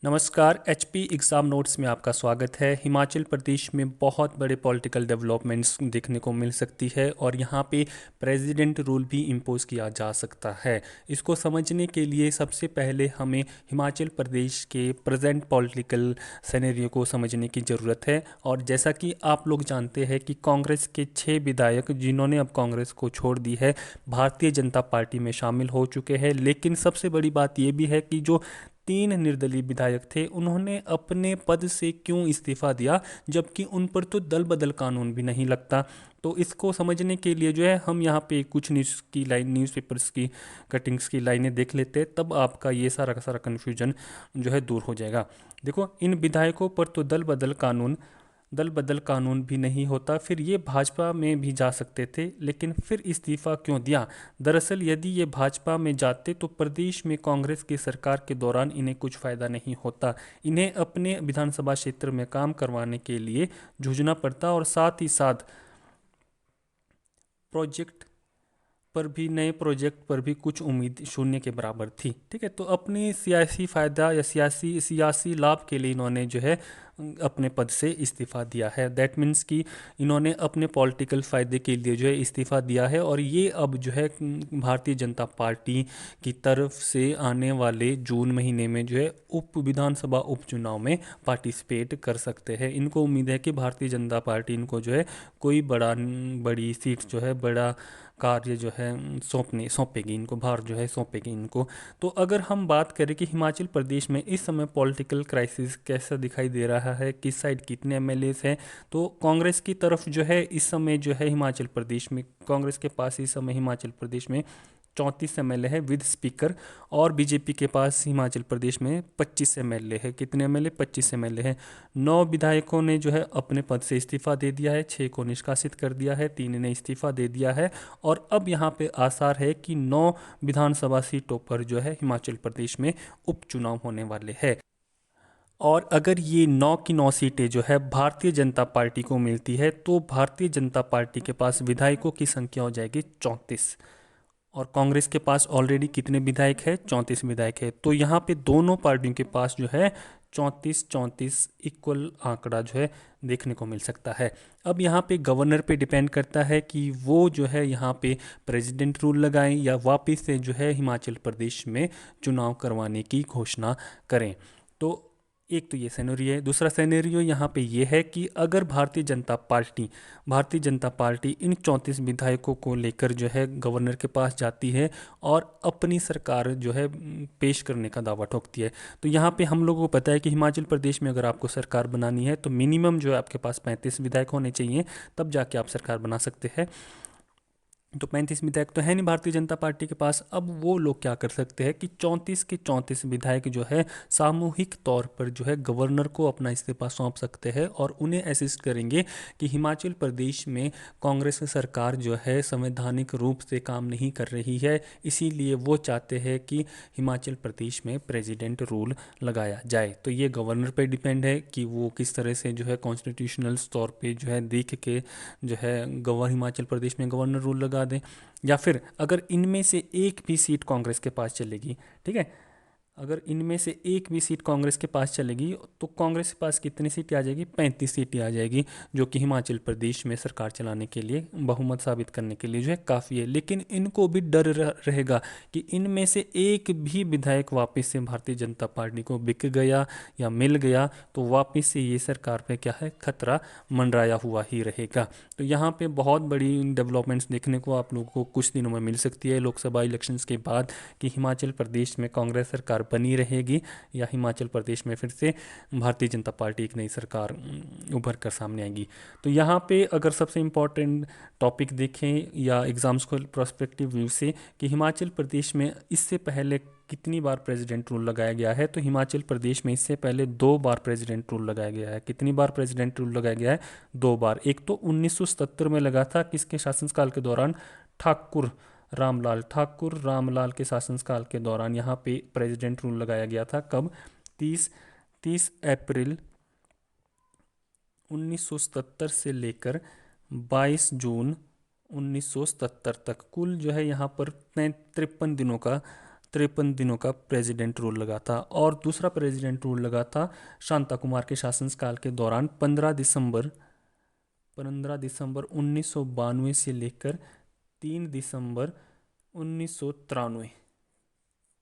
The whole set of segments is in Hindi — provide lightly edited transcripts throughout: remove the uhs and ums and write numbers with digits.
नमस्कार। एचपी एग्ज़ाम नोट्स में आपका स्वागत है। हिमाचल प्रदेश में बहुत बड़े पॉलिटिकल डेवलपमेंट्स देखने को मिल सकती है और यहाँ पे प्रेसिडेंट रूल भी इम्पोज किया जा सकता है। इसको समझने के लिए सबसे पहले हमें हिमाचल प्रदेश के प्रेजेंट पॉलिटिकल सिनेरियो को समझने की ज़रूरत है। और जैसा कि आप लोग जानते हैं कि कांग्रेस के 6 विधायक जिन्होंने अब कांग्रेस को छोड़ दी है, भारतीय जनता पार्टी में शामिल हो चुके हैं। लेकिन सबसे बड़ी बात ये भी है कि जो 3 निर्दलीय विधायक थे उन्होंने अपने पद से क्यों इस्तीफा दिया, जबकि उन पर तो दल बदल कानून भी नहीं लगता। तो इसको समझने के लिए जो है हम यहाँ पे कुछ न्यूज़पेपर्स की कटिंग्स की लाइनें देख लेते हैं, तब आपका ये सारा का सारा कन्फ्यूजन जो है दूर हो जाएगा। देखो, इन विधायकों पर तो दल बदल कानून भी नहीं होता, फिर ये भाजपा में भी जा सकते थे, लेकिन फिर इस्तीफा क्यों दिया? दरअसल यदि ये भाजपा में जाते तो प्रदेश में कांग्रेस की सरकार के दौरान इन्हें कुछ फ़ायदा नहीं होता। इन्हें अपने विधानसभा क्षेत्र में काम करवाने के लिए जूझना पड़ता और साथ ही साथ प्रोजेक्ट नए प्रोजेक्ट पर भी कुछ उम्मीद शून्य के बराबर थी। ठीक है, तो अपनी सियासी फ़ायदा या सियासी सियासी लाभ के लिए इन्होंने जो है अपने पद से इस्तीफ़ा दिया है। दैट मीन्स कि इन्होंने अपने पॉलिटिकल फ़ायदे के लिए जो है इस्तीफ़ा दिया है और ये अब जो है भारतीय जनता पार्टी की तरफ से आने वाले जून महीने में जो है विधानसभा उपचुनाव में पार्टिसिपेट कर सकते हैं। इनको उम्मीद है कि भारतीय जनता पार्टी इनको जो है कोई बड़ी सीट जो है, बड़ा कार्य जो है सौंपेगी इनको, भार जो है सौंपेगी इनको। तो अगर हम बात करें कि हिमाचल प्रदेश में इस समय पॉलिटिकल क्राइसिस कैसा दिखाई दे रहा है, किस साइड कितने एमएलएस हैं, तो कांग्रेस की तरफ जो है इस समय जो है हिमाचल प्रदेश में कांग्रेस के पास इस समय हिमाचल प्रदेश में 34 एमएलए है विद स्पीकर, और बीजेपी के पास हिमाचल प्रदेश में 25 एमएलए है। कितने एमएलए? 25 एमएलए है। 9 विधायकों ने जो है अपने पद से इस्तीफा दे दिया है, 6 को निष्कासित कर दिया है, 3 ने इस्तीफा दे दिया है। और अब यहाँ पे आसार है कि 9 विधानसभा सीटों पर जो है हिमाचल प्रदेश में उपचुनाव होने वाले हैं। और अगर ये 9 की 9 सीटें जो है भारतीय जनता पार्टी को मिलती है, तो भारतीय जनता पार्टी के पास विधायकों की संख्या हो जाएगी 34। और कांग्रेस के पास ऑलरेडी कितने विधायक है? 34 विधायक है। तो यहाँ पे दोनों पार्टियों के पास जो है 34-34 इक्वल आंकड़ा जो है देखने को मिल सकता है। अब यहाँ पे गवर्नर पे डिपेंड करता है कि वो जो है यहाँ पे प्रेसिडेंट रूल लगाएं या वापस से जो है हिमाचल प्रदेश में चुनाव करवाने की घोषणा करें। तो एक तो ये सिनेरियो है। दूसरा सिनेरियो यहाँ पे ये है कि अगर भारतीय जनता पार्टी इन 34 विधायकों को लेकर जो है गवर्नर के पास जाती है और अपनी सरकार जो है पेश करने का दावा ठोकती है। तो यहाँ पे हम लोगों को पता है कि हिमाचल प्रदेश में अगर आपको सरकार बनानी है तो मिनिमम जो है आपके पास 35 विधायक होने चाहिए, तब जाके आप सरकार बना सकते हैं। तो 35 विधायक तो है नहीं भारतीय जनता पार्टी के पास। अब वो लोग क्या कर सकते हैं कि 34 के 34 विधायक जो है सामूहिक तौर पर जो है गवर्नर को अपना इस्तीफा सौंप सकते हैं और उन्हें असिस्ट करेंगे कि हिमाचल प्रदेश में कांग्रेस सरकार जो है संवैधानिक रूप से काम नहीं कर रही है, इसीलिए वो चाहते हैं कि हिमाचल प्रदेश में प्रेसिडेंट रूल लगाया जाए। तो ये गवर्नर पर डिपेंड है कि वो किस तरह से जो है कॉन्स्टिट्यूशनल तौर पर जो है देख के जो है हिमाचल प्रदेश में गवर्नर रूल लगा दें। या फिर अगर इनमें से एक भी सीट कांग्रेस के पास चलेगी, ठीक है, अगर इनमें से एक भी सीट कांग्रेस के पास चलेगी तो कांग्रेस के पास कितनी सीटें आ जाएगी? 35 सीटें आ जाएगी, जो कि हिमाचल प्रदेश में सरकार चलाने के लिए, बहुमत साबित करने के लिए जो है काफ़ी है। लेकिन इनको भी डर रहेगा कि इनमें से एक भी विधायक वापस से भारतीय जनता पार्टी को बिक गया या मिल गया तो वापस से ये सरकार पे क्या है, खतरा मंडराया हुआ ही रहेगा। तो यहाँ पे बहुत बड़ी डेवलपमेंट्स देखने को आप लोगों को कुछ दिनों में मिल सकती है लोकसभा इलेक्शंस के बाद, कि हिमाचल प्रदेश में कांग्रेस सरकार बनी रहेगी या हिमाचल प्रदेश में फिर से भारतीय जनता पार्टी एक नई सरकार उभर कर सामने आएगी। तो यहाँ पे अगर सबसे इम्पोर्टेंट टॉपिक देखें या एग्जाम्स को प्रोस्पेक्टिव व्यू से कि हिमाचल प्रदेश में इससे पहले कितनी बार प्रेसिडेंट रूल लगाया गया है, तो हिमाचल प्रदेश में इससे पहले 2 बार प्रेसिडेंट रूल लगाया गया है। कितनी बार प्रेसिडेंट रूल लगाया गया है? 2 बार। एक तो 1977 में लगा था, किसके शासनकाल के दौरान? ठाकुर रामलाल के शासनकाल के दौरान यहाँ पे प्रेसिडेंट रूल लगाया गया था। कब? 30 30 अप्रैल 1977 से लेकर 22 जून 1977 तक, कुल जो है यहाँ पर 53 दिनों का 53 दिनों का प्रेसिडेंट रूल लगा था। और दूसरा प्रेसिडेंट रूल लगा था शांता कुमार के शासनकाल के दौरान 15 दिसंबर 1992 से लेकर 3 दिसंबर 1993।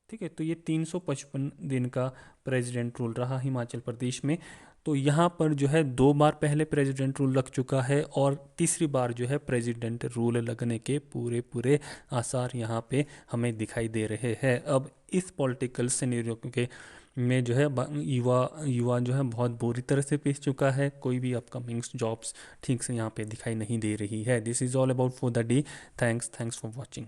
ठीक है, तो ये 355 दिन का प्रेसिडेंट रूल रहा हिमाचल प्रदेश में। तो यहाँ पर जो है 2 बार पहले प्रेसिडेंट रूल लग चुका है और तीसरी बार जो है प्रेसिडेंट रूल लगने के पूरे पूरे आसार यहाँ पे हमें दिखाई दे रहे हैं। अब इस पॉलिटिकल सिनेरियो के में जो है युवा युवा जो है बहुत बुरी तरह से पिस चुका है। कोई भी अपकमिंग जॉब्स ठीक से यहाँ पे दिखाई नहीं दे रही है। This is all about for the day. Thanks for watching.